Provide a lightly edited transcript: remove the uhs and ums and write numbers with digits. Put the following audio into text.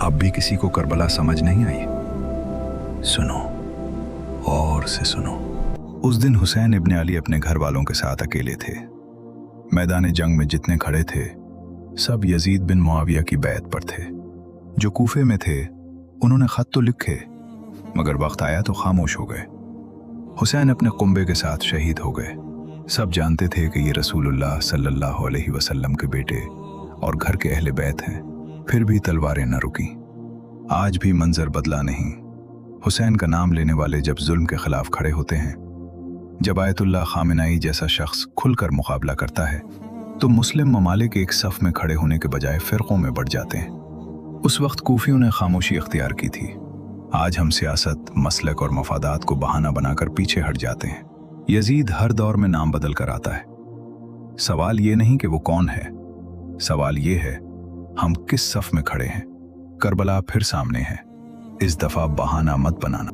अब भी किसी को करबला समझ नहीं आई? सुनो, और से सुनो। उस दिन हुसैन इब्न अली अपने घर वालों के साथ अकेले थे। मैदान जंग में जितने खड़े थे सब यजीद बिन मुआविया की बैत पर थे। जो कूफे में थे उन्होंने खत तो लिखे, मगर वक्त आया तो खामोश हो गए। हुसैन अपने कुंबे के साथ शहीद हो गए। सब जानते थे कि ये रसूलुल्लाह सल्लल्लाहु अलैहि वसल्लम के बेटे और घर के अहले बैत हैं, फिर भी तलवारें न रुकी। आज भी मंजर बदला नहीं। हुसैन का नाम लेने वाले जब जुल्म के खिलाफ खड़े होते हैं, जब आयतुल्लाह खामेनाई जैसा शख्स खुलकर मुकाबला करता है, तो मुस्लिम ममालिक एक सफ में खड़े होने के बजाय फिरकों में बढ़ जाते हैं। उस वक्त कूफियों ने खामोशी इख्तियार की थी। आज हम सियासत, मसलक और मफादात को बहाना बनाकर पीछे हट जाते हैं। यजीद हर दौर में नाम बदल कर आता है। सवाल ये नहीं कि वो कौन है, सवाल ये है हम किस सफ में खड़े हैं। करबला फिर सामने है, इस दफा बहाना मत बनाना।